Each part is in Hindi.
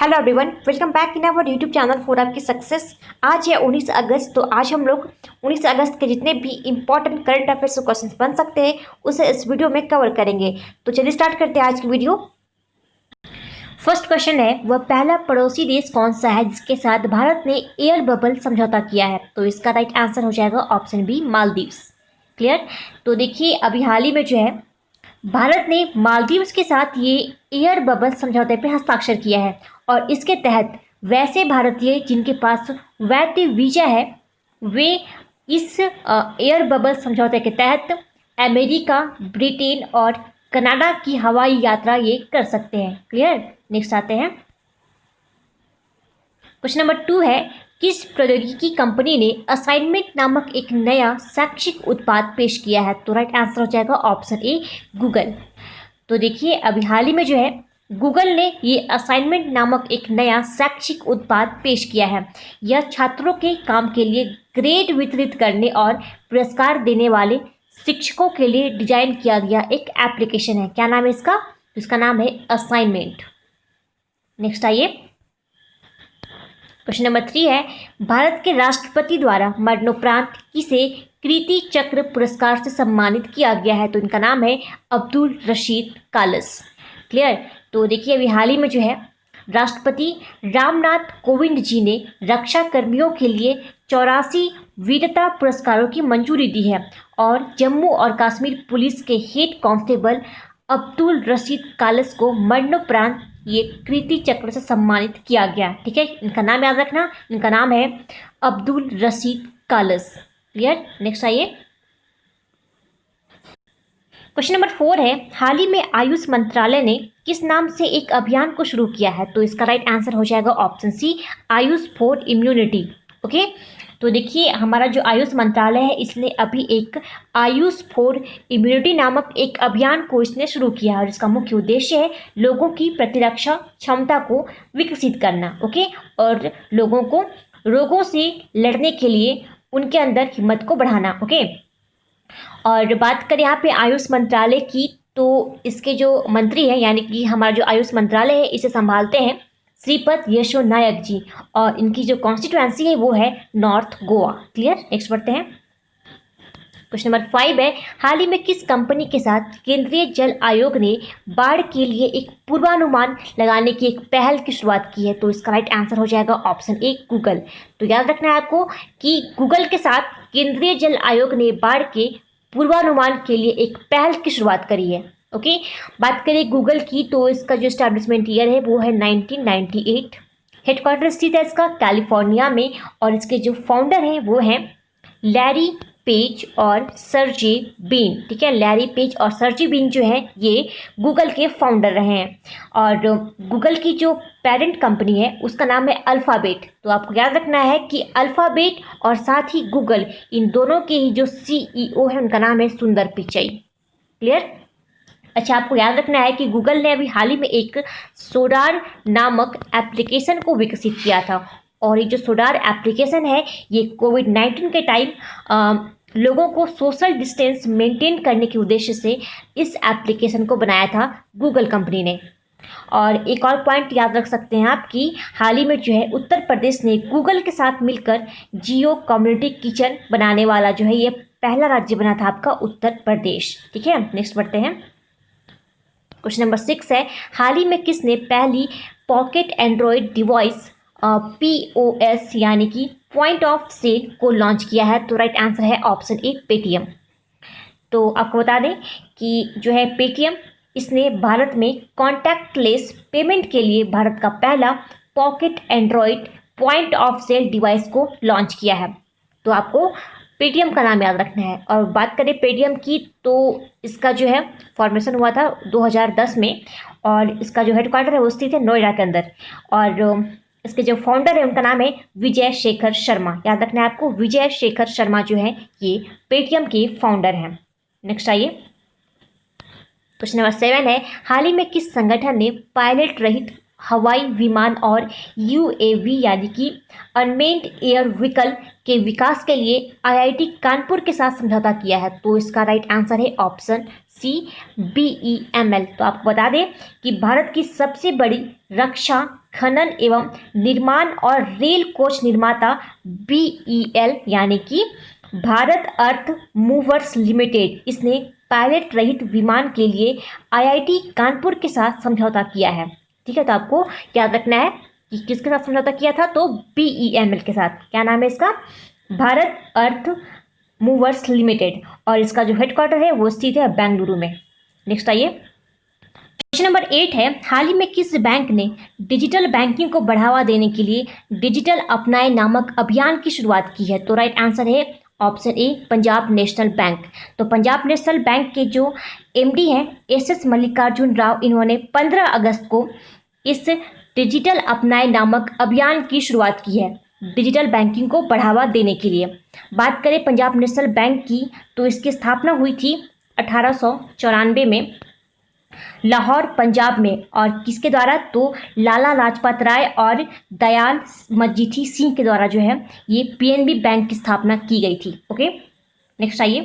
Hello everyone, welcome back in our YouTube channel for आपकी सक्सेस। आज है 19 अगस्त। तो आज हम लोग 19 अगस्त के जितने भी इंपॉर्टेंट करंट अफेयर्स के क्वेश्चन बन सकते हैं उसे इस वीडियो में कवर करेंगे। तो चलिए स्टार्ट करते हैं आज की वीडियो। फर्स्ट क्वेश्चन है, वह पहला पड़ोसी देश कौन सा है जिसके साथ भारत ने एयर बबल समझौता किया है? तो इसका राइट आंसर हो जाएगा ऑप्शन बी, मालदीव्स। क्लियर। तो देखिए अभी हाल ही में जो है भारत ने मालदीव्स के साथ ये एयर बबल समझौते पर हस्ताक्षर किया है और इसके तहत वैसे भारतीय जिनके पास वैध वीजा है वे इस एयर बबल समझौते के तहत अमेरिका, ब्रिटेन और कनाडा की हवाई यात्रा ये कर सकते हैं। क्लियर। नेक्स्ट आते हैं, क्वेश्चन नंबर 2 है, किस प्रौद्योगिकी कंपनी ने असाइनमेंट नामक एक नया शैक्षिक उत्पाद पेश किया है? तो राइट आंसर हो जाएगा ऑप्शन ए, गूगल। तो देखिए अभी हाल ही में जो है गूगल ने ये असाइनमेंट नामक एक नया शैक्षिक उत्पाद पेश किया है। यह छात्रों के काम के लिए ग्रेड वितरित करने और पुरस्कार देने वाले शिक्षकों के लिए डिजाइन किया गया एक एप्लीकेशन है। क्या नाम है इसका? इसका नाम है असाइनमेंट। नेक्स्ट आइए, क्वेश्चन नंबर 3 है, भारत के राष्ट्रपति द्वारा मरणोपरांत किसे कीर्ति चक्र पुरस्कार से सम्मानित किया गया है? तो इनका नाम है अब्दुल रशीद कालस। क्लियर। तो देखिए अभी हाल ही में जो है राष्ट्रपति रामनाथ कोविंद जी ने रक्षा कर्मियों के लिए 84 वीरता पुरस्कारों की मंजूरी दी है और जम्मू और कश्मीर पुलिस के हेड कांस्टेबल अब्दुल रशीद कालस को मरणोपरांत ये कीर्ति चक्र से सम्मानित किया गया। ठीक है, इनका नाम याद रखना, इनका नाम है अब्दुल रशीद कालस। क्लियर। नेक्स्ट आइए, क्वेश्चन नंबर 4 है, हाल ही में आयुष मंत्रालय ने किस नाम से एक अभियान को शुरू किया है? तो इसका राइट आंसर हो जाएगा option C, AYUSH for immunity. Okay. तो देखिए हमारा जो आयुष मंत्रालय है इसने अभी एक आयुष फॉर इम्यूनिटी नामक एक अभियान को इसने शुरू किया है और इसका मुख्य उद्देश्य है लोगों की प्रतिरक्षा क्षमता को विकसित करना। ओके। और लोगों को रोगों से लड़ने के लिए उनके अंदर हिम्मत को बढ़ाना। ओके। और बात करें यहाँ पे आयुष मंत्रालय की, तो इसके जो मंत्री हैं यानी कि हमारा जो आयुष मंत्रालय है इसे संभालते हैं श्रीपद यशो नायक जी और इनकी जो कॉन्स्टिट्यूएंसी है वो है नॉर्थ गोवा। क्लियर। नेक्स्ट बढ़ते हैं, क्वेश्चन नंबर 5 है, हाल ही में किस कंपनी के साथ केंद्रीय जल आयोग ने बाढ़ के लिए एक पूर्वानुमान लगाने की एक पहल की शुरुआत की है? तो इसका राइट आंसर हो जाएगा ऑप्शन ए, गूगल। तो याद रखना है आपको कि गूगल के साथ केंद्रीय जल आयोग ने बाढ़ के पूर्वानुमान के लिए एक पहल की शुरुआत करी है। ओके। बात करें गूगल की तो इसका जो एस्टैब्लिशमेंट ईयर है वो है 1998। हेडक्वार्टर स्थित है इसका कैलिफोर्निया में और इसके जो फाउंडर हैं वो हैं लैरी पेज और सर्जी बीन। ठीक है, लैरी पेज और सर्जी बीन जो है ये गूगल के फाउंडर रहे हैं और गूगल की जो पेरेंट कंपनी है उसका नाम है अल्फ़ाबेट। तो आपको याद रखना है कि अल्फ़ाबेट और साथ ही गूगल इन दोनों के ही जो CEO है उनका नाम है सुंदर पिचाई। क्लियर। अच्छा, आपको याद रखना है कि गूगल ने अभी हाल ही में एक सोडार नामक एप्लीकेशन को विकसित किया था और ये जो सोडार एप्लीकेशन है ये कोविड-19 के टाइम लोगों को सोशल डिस्टेंस मेंटेन करने के उद्देश्य से इस एप्लीकेशन को बनाया था गूगल कंपनी ने। और एक और पॉइंट याद रख सकते हैं आप कि हाल ही में जो है उत्तर प्रदेश ने गूगल के साथ मिलकर जियो कम्युनिटी किचन बनाने वाला जो है ये पहला राज्य बना था आपका उत्तर प्रदेश। ठीक है। नेक्स्ट बढ़ते हैं, क्वेश्चन नंबर 6 है, हाल ही में किसने पहली पॉकेट एंड्रॉयड डिवाइस POS यानी कि पॉइंट ऑफ सेल को लॉन्च किया है? तो राइट आंसर है ऑप्शन ए, पेटीएम। तो आपको बता दें कि जो है पेटीएम इसने भारत में कॉन्टैक्टलेस पेमेंट के लिए भारत का पहला pocket android point of sale device को लॉन्च किया है। तो आपको पेटीएम का नाम याद रखना है। और बात करें पेटीएम की तो इसका जो है फॉर्मेशन हुआ था 2010 में और इसका जो हेडक्वार्टर है वो स्थित है नोएडा के अंदर और इसके जो फाउंडर है उनका नाम है विजय शेखर शर्मा। याद रखना है आपको, विजय शेखर शर्मा जो है ये पेटीएम के फाउंडर हैं। नेक्स्ट आइए, क्वेश्चन नंबर 7 है, हाल ही में किस संगठन ने पायलट रहित हवाई विमान और UAV यानी कि अनमेन्ड एयर व्हीकल के विकास के लिए IIT कानपुर के साथ समझौता किया है? तो इसका राइट आंसर है ऑप्शन सी, BEML। तो आपको बता दें कि भारत की सबसे बड़ी रक्षा खनन एवं निर्माण और रेल कोच निर्माता BEL यानी कि भारत अर्थ मूवर्स लिमिटेड, इसने पायलट रहित विमान के लिए IIT कानपुर के साथ समझौता किया है। ठीक है, तो आपको याद रखना है कि किसके साथ समझौता किया था, तो BEML के साथ। क्या नाम है इसका? भारत अर्थ मूवर्स लिमिटेड, और इसका जो हेडक्वार्टर है वो स्थित है बेंगलुरु में। नेक्स्ट आइए, क्वेश्चन नंबर 8 है, हाल ही में किस बैंक ने डिजिटल बैंकिंग को बढ़ावा देने के लिए डिजिटल अपनाए नामक अभियान की शुरुआत की है? तो राइट आंसर है ऑप्शन ए, पंजाब नेशनल बैंक। तो पंजाब नेशनल बैंक के जो MD हैं SS मल्लिकार्जुन राव, इन्होंने 15 अगस्त को इस डिजिटल अपनाए नामक अभियान की शुरुआत की है डिजिटल बैंकिंग को बढ़ावा देने के लिए। बात करें पंजाब नेशनल बैंक की, तो इसकी स्थापना हुई थी 1894 में लाहौर पंजाब में, और किसके द्वारा? तो लाला लाजपत राय और दयाल मजीठी सिंह के द्वारा जो है ये PNB बैंक की स्थापना की गई थी। ओके, नेक्स्ट आइए,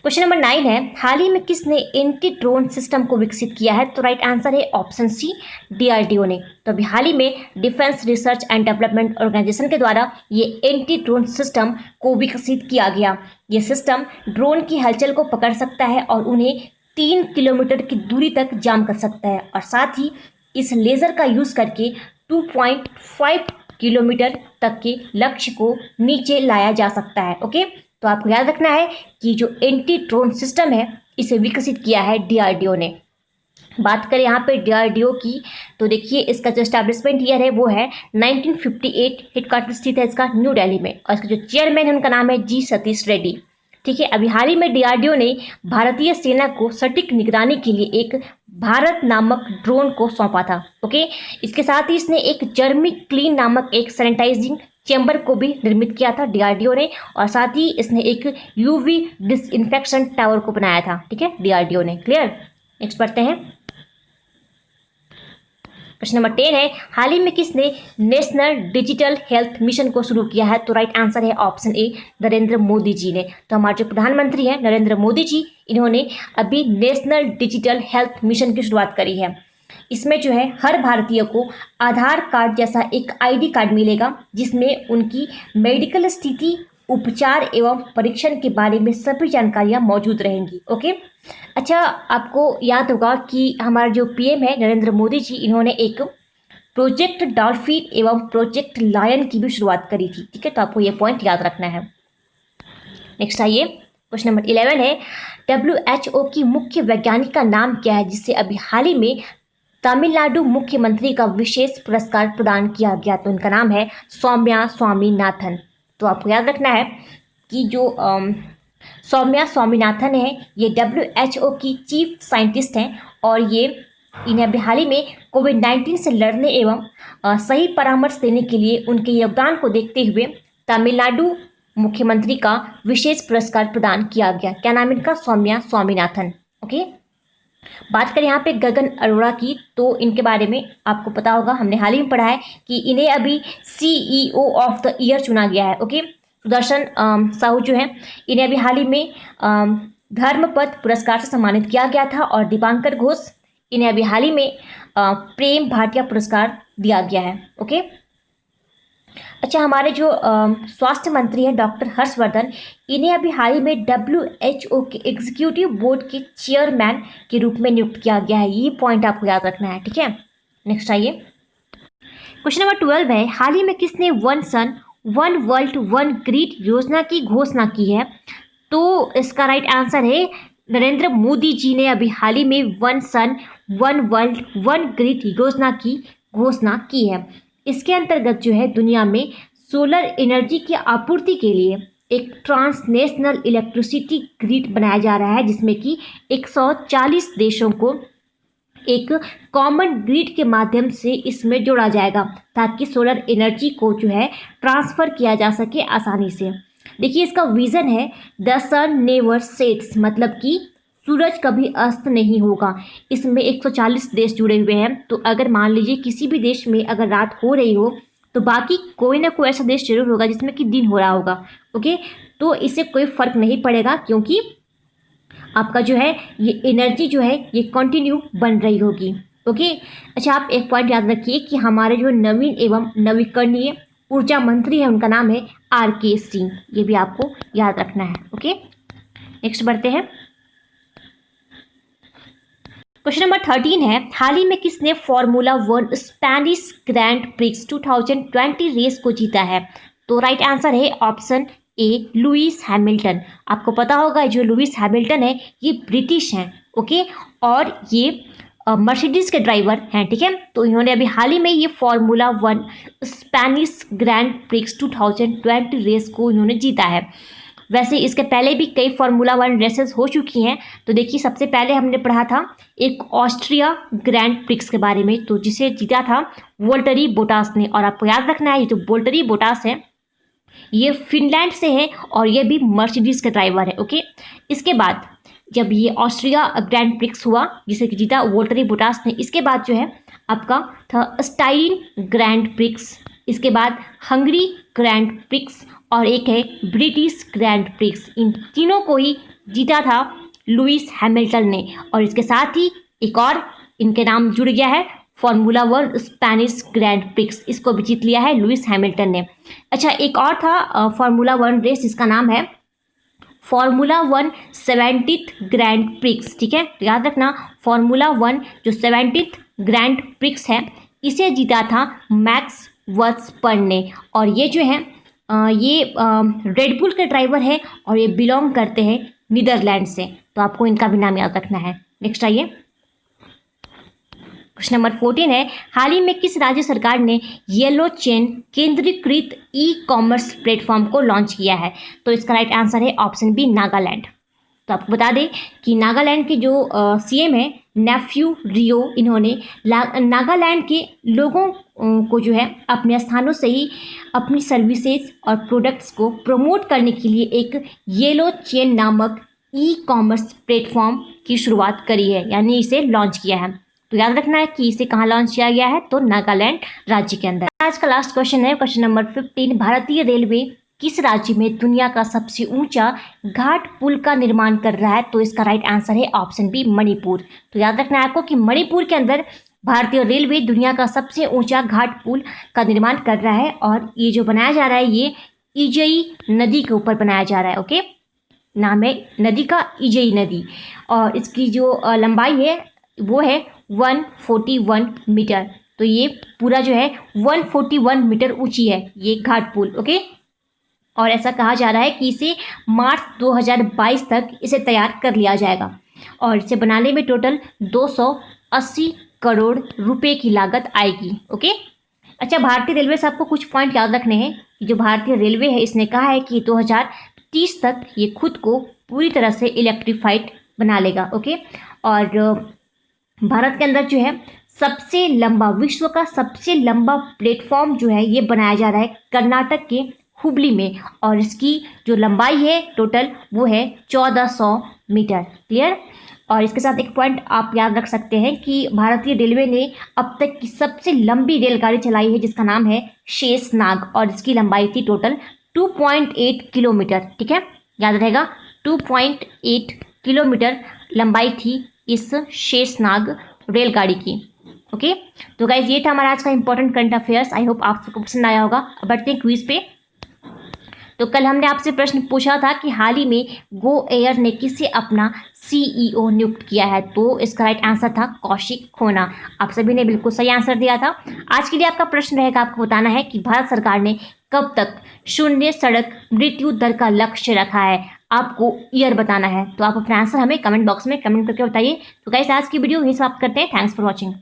क्वेश्चन नंबर 9 है, हाल ही में किसने एंटी ड्रोन सिस्टम को विकसित किया है? तो राइट आंसर है ऑप्शन सी, DRDO ने। तो अभी हाल ही में defence research and development organisation के द्वारा ये एंटी ड्रोन सिस्टम को विकसित किया गया। ये सिस्टम ड्रोन की हलचल को पकड़ सकता है और उन्हें 3 किलोमीटर की दूरी तक जाम कर सकता है, और साथ ही इस लेज़र का यूज़ करके 2.5 किलोमीटर तक के लक्ष्य को नीचे लाया जा सकता है। ओके, तो आपको याद रखना है कि जो एंटी ड्रोन सिस्टम है इसे विकसित किया है DRDO ने। बात करें यहाँ पे DRDO की, तो देखिए इसका जो एस्टैब्लिशमेंट ईयर है वो है 1958, हेडक्वार्टर स्थित है इसका न्यू दिल्ली में, और इसका जो चेयरमैन है उनका नाम है G सतीश रेड्डी। ठीक है, अभी हाल ही में DRDO ने भारतीय सेना को सटीक निगरानी के लिए एक भारत नामक ड्रोन को सौंपा था। ओके, इसके साथ ही इसने एक जर्मी क्लीन नामक एक सैनिटाइजिंग चैम्बर को भी निर्मित किया था DRDO ने, और साथ ही इसने एक UV डिसइंफेक्शन टावर को बनाया था। ठीक है, DRDO ने। क्लियर? नेक्स्ट पढ़ते हैं, प्रश्न नंबर 10 है, हाल ही में किसने नेशनल डिजिटल हेल्थ मिशन को शुरू किया है? तो राइट आंसर है ऑप्शन ए, नरेंद्र मोदी जी ने। तो हमारे जो प्रधानमंत्री हैं नरेंद्र मोदी जी, इन्होंने अभी नेशनल डिजिटल हेल्थ मिशन की शुरुआत करी है। इसमें जो है हर भारतीय को आधार कार्ड जैसा एक ID कार्ड मिलेगा, जिसमें उनकी मेडिकल स्थिति, उपचार एवं परीक्षण के बारे में सभी जानकारियां मौजूद रहेंगी। ओके, अच्छा, आपको याद होगा कि हमारा जो PM है नरेंद्र मोदी जी, इन्होंने एक प्रोजेक्ट डॉल्फिन एवं प्रोजेक्ट लायन की भी शुरुआत करी थी। ठीक है, तो आपको ये पॉइंट याद रखना है। नेक्स्ट आइए, क्वेश्चन नंबर 11 है, WHO की मुख्य वैज्ञानिक का नाम क्या है, जिससे अभी हाल ही में तमिलनाडु मुख्यमंत्री का विशेष पुरस्कार प्रदान किया गया? तो इनका नाम है सौम्या स्वामीनाथन। तो आपको याद रखना है कि जो सौम्या स्वामीनाथन है ये WHO की चीफ साइंटिस्ट हैं, और ये इन्हें अभी हाल ही में कोविड-19 से लड़ने एवं सही परामर्श देने के लिए उनके योगदान को देखते हुए तमिलनाडु मुख्यमंत्री का विशेष पुरस्कार प्रदान किया गया। क्या नाम इनका? सौम्या स्वामीनाथन। ओके, बात करें यहाँ पे गगन अरोड़ा की, तो इनके बारे में आपको पता होगा, हमने हाल ही में पढ़ा है कि इन्हें अभी CEO ऑफ द ईयर चुना गया है। ओके, सुदर्शन साहू जो हैं, इन्हें अभी हाल ही में धर्मपथ पुरस्कार से सम्मानित किया गया था, और दीपांकर घोष, इन्हें अभी हाल ही में प्रेम भाटिया पुरस्कार दिया गया है। ओके, अच्छा, हमारे जो स्वास्थ्य मंत्री हैं डॉक्टर हर्षवर्धन, इन्हें अभी हाल ही में WHO के एग्जीक्यूटिव बोर्ड के चेयरमैन के रूप में नियुक्त किया गया है। ये पॉइंट आपको याद रखना है। ठीक है, नेक्स्ट आइए, क्वेश्चन नंबर 12 है, हाल ही में किसने one sun one world one grid योजना की घोषणा की है? तो इसका राइट आंसर है नरेंद्र मोदी जी ने अभी हाल ही में one sun one world one grid योजना की घोषणा की है। इसके अंतर्गत जो है दुनिया में सोलर एनर्जी की आपूर्ति के लिए एक ट्रांसनेशनल इलेक्ट्रिसिटी ग्रिड बनाया जा रहा है, जिसमें कि 140 देशों को एक कॉमन ग्रिड के माध्यम से इसमें जोड़ा जाएगा, ताकि सोलर एनर्जी को जो है ट्रांसफ़र किया जा सके आसानी से। देखिए, इसका विज़न है द सन नेवर सेट्स, मतलब कि सूरज कभी अस्त नहीं होगा। इसमें 140 देश जुड़े हुए हैं, तो अगर मान लीजिए किसी भी देश में अगर रात हो रही हो, तो बाकी कोई ना कोई ऐसा देश जरूर होगा जिसमें कि दिन हो रहा होगा। ओके, तो इससे कोई फ़र्क नहीं पड़ेगा, क्योंकि आपका जो है ये एनर्जी जो है ये कंटिन्यू बन रही होगी। ओके। अच्छा, आप एक पॉइंट याद रखिए कि हमारे जो नवीन एवं नवीकरणीय ऊर्जा मंत्री है उनका नाम है RK सिंह, ये भी आपको याद रखना है। ओके, नेक्स्ट बढ़ते हैं। क्वेश्चन नंबर 13 है, हाल ही में किसने formula 1 Spanish grand prix 2020 race को जीता है? तो राइट आंसर है ऑप्शन ए, लुइस हैमिल्टन। आपको पता होगा जो लुइस हैमिल्टन है ये ब्रिटिश हैं, ओके, और ये मर्सिडीज के ड्राइवर हैं, ठीक है। तो इन्होंने अभी हाल ही में ये formula 1 Spanish grand prix 2020 race को इन्होंने जीता है। वैसे इसके पहले भी कई फार्मूला 1 रेसेस हो चुकी हैं। तो देखिए, सबसे पहले हमने पढ़ा था एक ऑस्ट्रिया ग्रैंड प्रिक्स के बारे में, तो जिसे जीता था वोल्टरी बोटास ने। और आपको याद रखना है, ये जो वोल्टरी बोटास है ये फिनलैंड से है और ये भी मर्सिडीज के ड्राइवर है। ओके, इसके बाद जब ये ऑस्ट्रिया ग्रैंड प्रिक्स हुआ जिसे जीता वोल्टरी बोटास ने, इसके बाद जो है आपका था स्टाइन ग्रैंड प्रिक्स, इसके बाद हंगरी ग्रैंड प्रिक्स और एक है ब्रिटिश ग्रैंड प्रिक्स। इन तीनों को ही जीता था लुइस हैमिल्टन ने। और इसके साथ ही एक और इनके नाम जुड़ गया है फॉर्मूला 1 स्पेनिश ग्रैंड प्रिक्स, इसको भी जीत लिया है लुइस हैमिल्टन ने। अच्छा, एक और था फॉर्मूला 1 रेस जिसका नाम है फॉर्मूला 1 70th ग्रैंड प्रिक्स, ठीक है। तो याद रखना, फॉर्मूला 1 जो 70th ग्रैंड प्रिक्स है इसे जीता था मैक्स वर्स्टैपेन ने। और ये जो है ये रेडबुल के ड्राइवर है और ये बिलोंग करते हैं नीदरलैंड से। तो आपको इनका भी नाम याद रखना है। नेक्स्ट आइए, क्वेश्चन नंबर 14 है, हाल ही में किस राज्य सरकार ने येलो चेन केंद्रीकृत ई-कॉमर्स प्लेटफॉर्म को लॉन्च किया है? तो इसका राइट आंसर है ऑप्शन बी, नागालैंड। तो आपको बता दें कि नागालैंड के जो CM है नेफ्यू रियो, इन्होंने नागालैंड के लोगों को जो है अपने स्थानों से ही अपनी सर्विसेज और प्रोडक्ट्स को प्रमोट करने के लिए एक येलो चेन नामक ई-कॉमर्स प्लेटफॉर्म की शुरुआत करी है, यानी इसे लॉन्च किया है। तो याद रखना है कि इसे कहाँ लॉन्च किया गया है, तो नागालैंड राज्य के अंदर। आज का लास्ट क्वेश्चन है क्वेश्चन नंबर 15, भारतीय रेलवे किस राज्य में दुनिया का सबसे ऊंचा घाट पुल का निर्माण कर रहा है? तो इसका राइट आंसर है ऑप्शन बी, मणिपुर। तो याद रखना है आपको कि मणिपुर के अंदर भारतीय रेलवे दुनिया का सबसे ऊंचा घाट पुल का निर्माण कर रहा है और ये जो बनाया जा रहा है ये इजई नदी के ऊपर बनाया जा रहा है। ओके, नाम है नदी का इजई नदी और इसकी जो लंबाई है वो है 141 मीटर। तो ये पूरा जो है 141 मीटर ऊंची है ये घाट पुल। ओके, और ऐसा कहा जा रहा है कि इसे मार्च 2022 तक इसे तैयार कर लिया जाएगा और इसे बनाने में टोटल 280 करोड़ रुपए की लागत आएगी। ओके, अच्छा, भारतीय रेलवे से आपको कुछ पॉइंट याद रखने हैं कि जो भारतीय रेलवे है इसने कहा है कि 2030 तक ये खुद को पूरी तरह से इलेक्ट्रीफाइड बना लेगा। ओके, और भारत के अंदर जो है सबसे लंबा, विश्व का सबसे लंबा प्लेटफॉर्म जो है ये बनाया जा रहा है कर्नाटक के हुबली में और इसकी जो लंबाई है टोटल वो है 1400 मीटर। क्लियर? और इसके साथ एक पॉइंट आप याद रख सकते हैं कि भारतीय रेलवे ने अब तक की सबसे लंबी रेलगाड़ी चलाई है जिसका नाम है शेषनाग और इसकी लंबाई थी टोटल 2.8 किलोमीटर। ठीक है, याद रहेगा, 2.8 किलोमीटर लंबाई थी इस शेषनाग रेलगाड़ी की। ओके, तो गाइज ये था हमारा आज का important current affairs. I hope आप सबको पसंद आया होगा। अब बढ़ते हैं क्विज पे। तो कल हमने आपसे प्रश्न पूछा था कि हाल ही में गो एयर ने किसे अपना CEO नियुक्त किया है? तो इसका राइट आंसर था कौशिक खोना। आप सभी ने बिल्कुल सही आंसर दिया था। आज के लिए आपका प्रश्न रहेगा, आपको बताना है कि भारत सरकार ने कब तक शून्य सड़क मृत्यु दर का लक्ष्य रखा है। आपको ईयर बताना है। तो आप अपना आंसर हमें कमेंट बॉक्स में कमेंट करके बताइए। तो गाइस आज की वीडियो यही समाप्त करते हैं। Thanks for watching.